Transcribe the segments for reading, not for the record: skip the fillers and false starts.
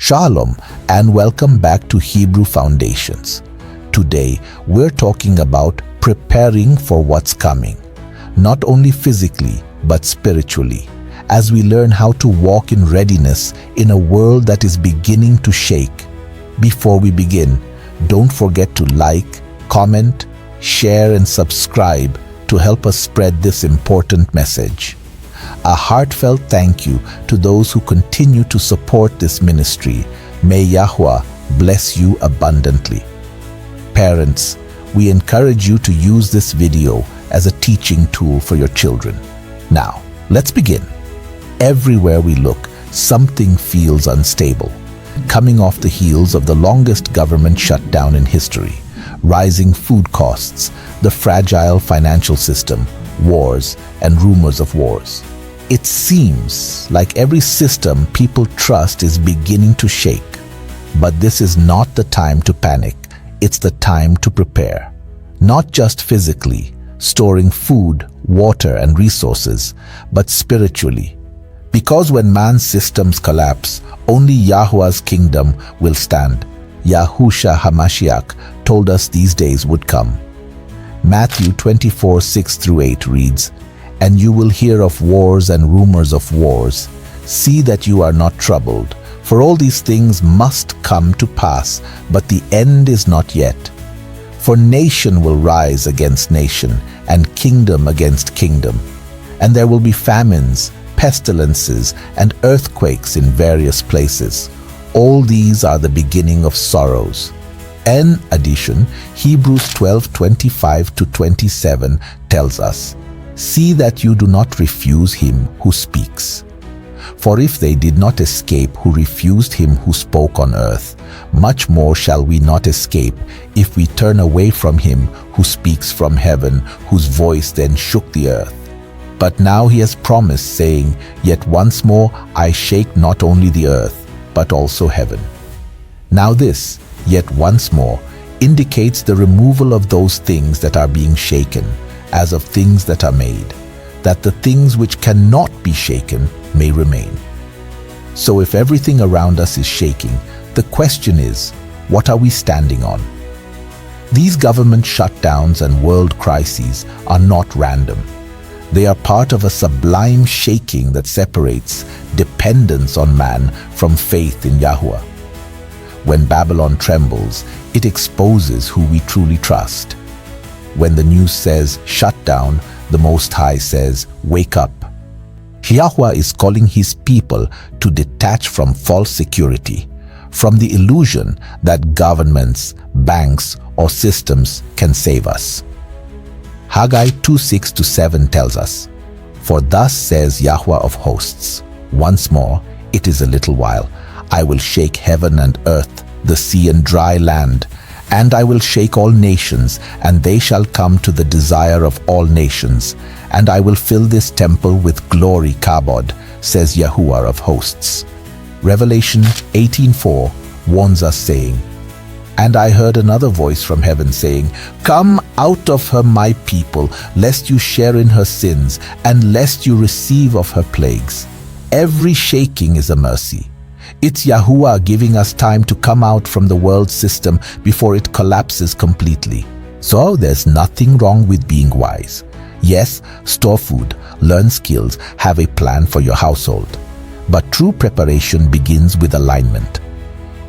Shalom and welcome back to Hebrew Foundations. Today we're talking about preparing for what's coming, not only physically but spiritually, as we learn how to walk in readiness in a world that is beginning to shake. Before we begin, don't forget to like, comment, share and subscribe to help us spread this important message. A heartfelt thank you to those who continue to support this ministry. May Yahuwah bless you abundantly. Parents, we encourage you to use this video as a teaching tool for your children. Now, let's begin. Everywhere we look, something feels unstable. Coming off the heels of the longest government shutdown in history, rising food costs, the fragile financial system, wars, and rumors of wars. It seems like every system people trust is beginning to shake. But this is not the time to panic. It's the time to prepare. Not just physically, storing food, water, and resources, but spiritually. Because when man's systems collapse, only Yahuwah's kingdom will stand. Yahushua HaMashiach told us these days would come. Matthew 24:6-8 reads, "And you will hear of wars and rumors of wars. See that you are not troubled, for all these things must come to pass, but the end is not yet. For nation will rise against nation, and kingdom against kingdom. And there will be famines, pestilences, and earthquakes in various places. All these are the beginning of sorrows." In addition, Hebrews 12:25-27 tells us, "See that you do not refuse him who speaks. For if they did not escape who refused him who spoke on earth, much more shall we not escape if we turn away from him who speaks from heaven, whose voice then shook the earth. But now he has promised, saying, Yet once more I shake not only the earth, but also heaven." Now this, "yet once more," indicates the removal of those things that are being shaken, as of things that are made, that the things which cannot be shaken may remain. So if everything around us is shaking, the question is, what are we standing on? These government shutdowns and world crises are not random. They are part of a sublime shaking that separates dependence on man from faith in Yahuwah. When Babylon trembles, it exposes who we truly trust. When the news says, "Shut down," the Most High says, "Wake up." Yahuwah is calling his people to detach from false security, from the illusion that governments, banks, or systems can save us. Haggai 2:6-7 tells us, "For thus says Yahuwah of hosts, once more, it is a little while, I will shake heaven and earth, the sea and dry land, and I will shake all nations, and they shall come to the desire of all nations, and I will fill this temple with glory kabod, says Yahuwah of hosts." Revelation 18:4 warns us saying, "And I heard another voice from heaven saying, Come out of her, my people, lest you share in her sins, and lest you receive of her plagues." Every shaking is a mercy. It's Yahuwah giving us time to come out from the world system before it collapses completely. So there's nothing wrong with being wise. Yes, store food, learn skills, have a plan for your household. But true preparation begins with alignment.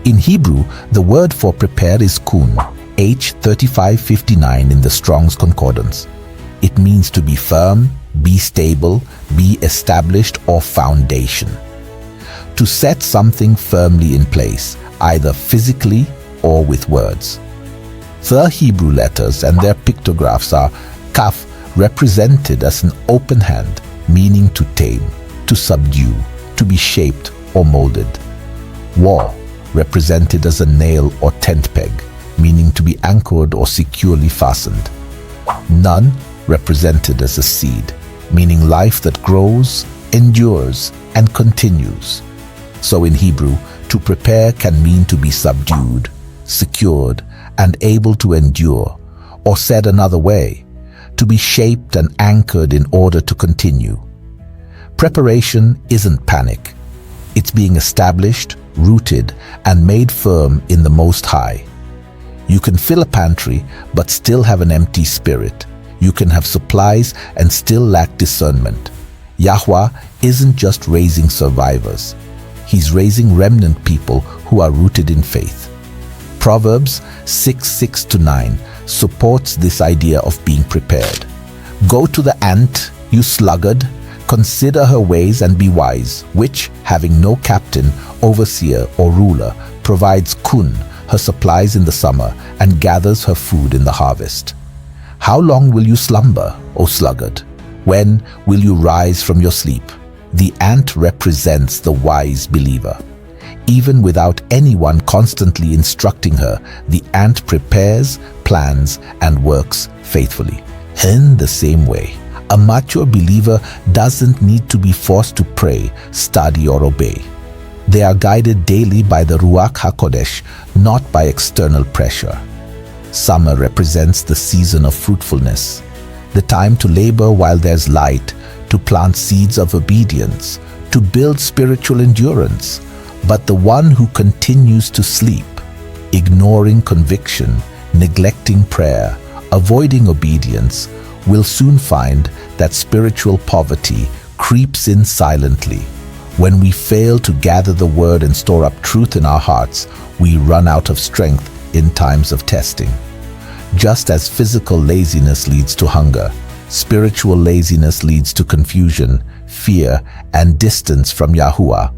In Hebrew, the word for prepare is kun, H3559 in the Strong's Concordance. It means to be firm, be stable, be established, or foundation. To set something firmly in place, either physically or with words. The Hebrew letters and their pictographs are kaf, represented as an open hand, meaning to tame, to subdue, to be shaped or molded. Waw, represented as a nail or tent peg, meaning to be anchored or securely fastened. Nun, represented as a seed, meaning life that grows, endures, and continues. So in Hebrew, to prepare can mean to be subdued, secured, and able to endure, or said another way, to be shaped and anchored in order to continue. Preparation isn't panic. It's being established, rooted, and made firm in the Most High. You can fill a pantry but still have an empty spirit. You can have supplies and still lack discernment. Yahuwah isn't just raising survivors. He's raising remnant people who are rooted in faith. Proverbs 6:6-9 supports this idea of being prepared. Go to the ant, you sluggard, consider her ways and be wise, which, having no captain, overseer, or ruler, provides kun, her supplies in the summer, and gathers her food in the harvest. How long will you slumber, O sluggard? When will you rise from your sleep? The ant represents the wise believer. Even without anyone constantly instructing her, the ant prepares, plans, and works faithfully. In the same way, a mature believer doesn't need to be forced to pray, study, or obey. They are guided daily by the Ruach HaKodesh, not by external pressure. Summer represents the season of fruitfulness, the time to labor while there's light, to plant seeds of obedience, to build spiritual endurance. But the one who continues to sleep, ignoring conviction, neglecting prayer, avoiding obedience, will soon find that spiritual poverty creeps in silently. When we fail to gather the word and store up truth in our hearts, we run out of strength in times of testing. Just as physical laziness leads to hunger, spiritual laziness leads to confusion, fear, and distance from Yahuwah.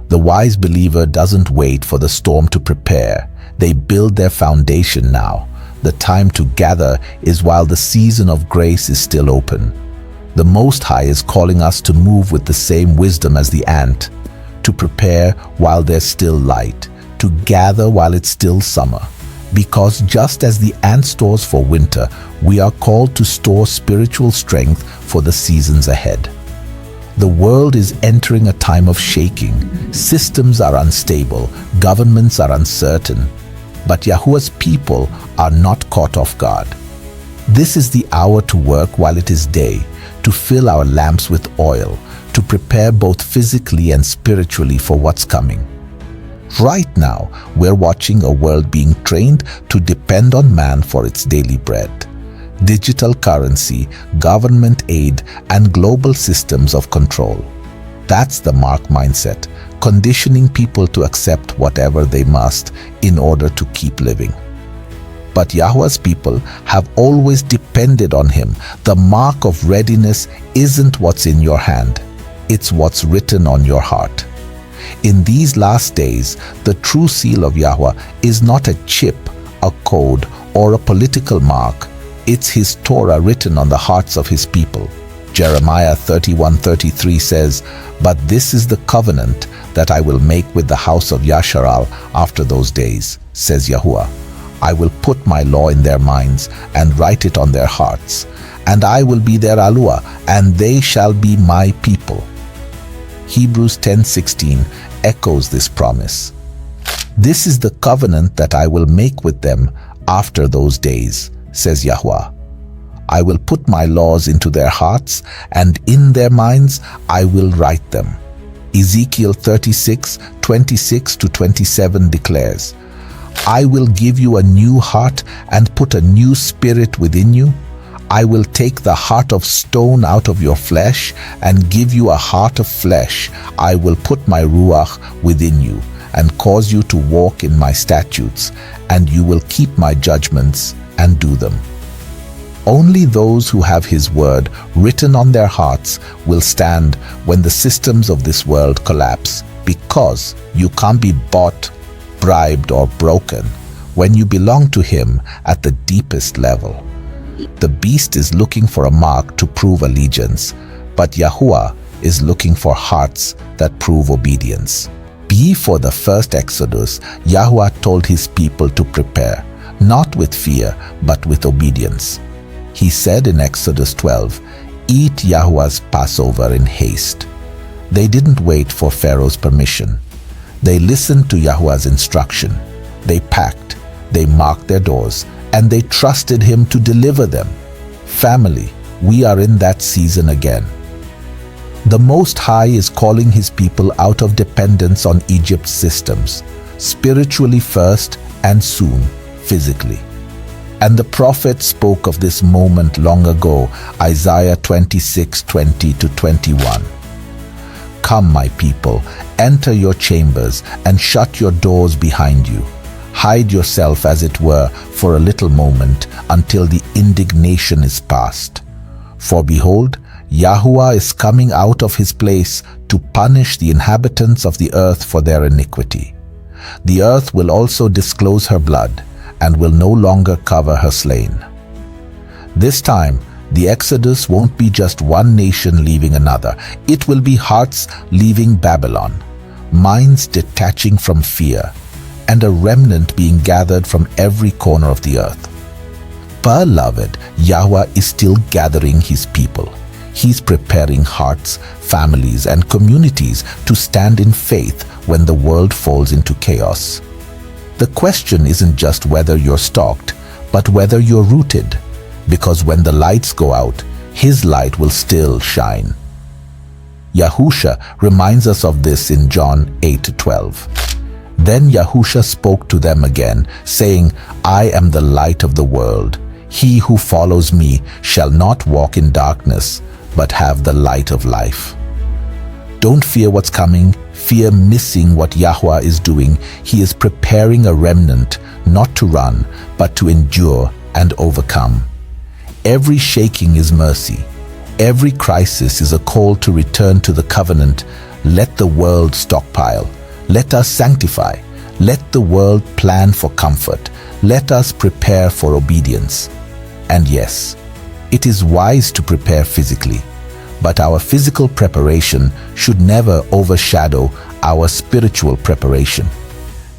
The wise believer doesn't wait for the storm to prepare. They build their foundation now. The time to gather is while the season of grace is still open. The Most High is calling us to move with the same wisdom as the ant, to prepare while there's still light, to gather while it's still summer. Because just as the ant stores for winter, we are called to store spiritual strength for the seasons ahead. The world is entering a time of shaking. Systems are unstable, governments are uncertain, but Yahuwah's people are not caught off guard. This is the hour to work while it is day, to fill our lamps with oil, to prepare both physically and spiritually for what's coming. Right now, we're watching a world being trained to depend on man for its daily bread. Digital currency, government aid, and global systems of control. That's the Mark mindset, conditioning people to accept whatever they must in order to keep living. But Yahuwah's people have always depended on him. The mark of readiness isn't what's in your hand, it's what's written on your heart. In these last days, the true seal of Yahuwah is not a chip, a code, or a political mark. It's his Torah written on the hearts of his people. Jeremiah 31:33 says, "But this is the covenant that I will make with the house of Yasharal after those days, says Yahuwah. I will put my law in their minds and write it on their hearts, and I will be their Aluah, and they shall be my people." Hebrews 10:16 echoes this promise. "This is the covenant that I will make with them after those days, says Yahuwah. I will put my laws into their hearts, and in their minds I will write them." Ezekiel 36:26-27 declares, "I will give you a new heart and put a new spirit within you. I will take the heart of stone out of your flesh and give you a heart of flesh. I will put my Ruach within you and cause you to walk in my statutes, and you will keep my judgments and do them." Only those who have his word written on their hearts will stand when the systems of this world collapse, because you can't be bought, bribed, or broken when you belong to him at the deepest level. The beast is looking for a mark to prove allegiance, but Yahuwah is looking for hearts that prove obedience. Before the first Exodus, Yahuwah told his people to prepare, not with fear, but with obedience. He said in Exodus 12, "Eat Yahuwah's Passover in haste." They didn't wait for Pharaoh's permission. They listened to Yahuwah's instruction. They packed, they marked their doors, and they trusted him to deliver them. Family, we are in that season again. The Most High is calling his people out of dependence on Egypt's systems, spiritually first and soon physically. And the prophet spoke of this moment long ago, Isaiah 26:20-21. Come, my people, enter your chambers and shut your doors behind you. Hide yourself, as it were, for a little moment until the indignation is past. For behold, Yahuwah is coming out of his place to punish the inhabitants of the earth for their iniquity. The earth will also disclose her blood and will no longer cover her slain. This time, the Exodus won't be just one nation leaving another. It will be hearts leaving Babylon, minds detaching from fear, and a remnant being gathered from every corner of the earth. Beloved, Yahweh is still gathering his people. He's preparing hearts, families, and communities to stand in faith when the world falls into chaos. The question isn't just whether you're stalked, but whether you're rooted, because when the lights go out, his light will still shine. Yahusha reminds us of this in John 8:12. Then Yahusha spoke to them again, saying, I am the light of the world. He who follows me shall not walk in darkness, but have the light of life. Don't fear what's coming. Fear missing what Yahuwah is doing. He is preparing a remnant, not to run, but to endure and overcome. Every shaking is mercy. Every crisis is a call to return to the covenant. Let the world stockpile. Let us sanctify. Let the world plan for comfort. Let us prepare for obedience. And yes, it is wise to prepare physically, but our physical preparation should never overshadow our spiritual preparation.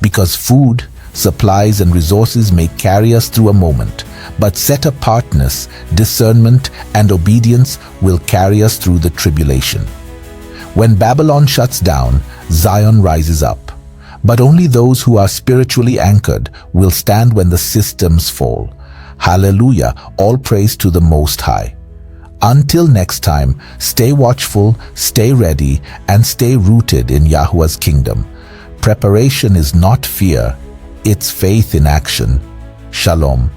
Because food, supplies, and resources may carry us through a moment, but set-apartness, discernment, and obedience will carry us through the tribulation. When Babylon shuts down, Zion rises up. But only those who are spiritually anchored will stand when the systems fall. Hallelujah! All praise to the Most High. Until next time, stay watchful, stay ready, and stay rooted in Yahuwah's kingdom. Preparation is not fear, it's faith in action. Shalom.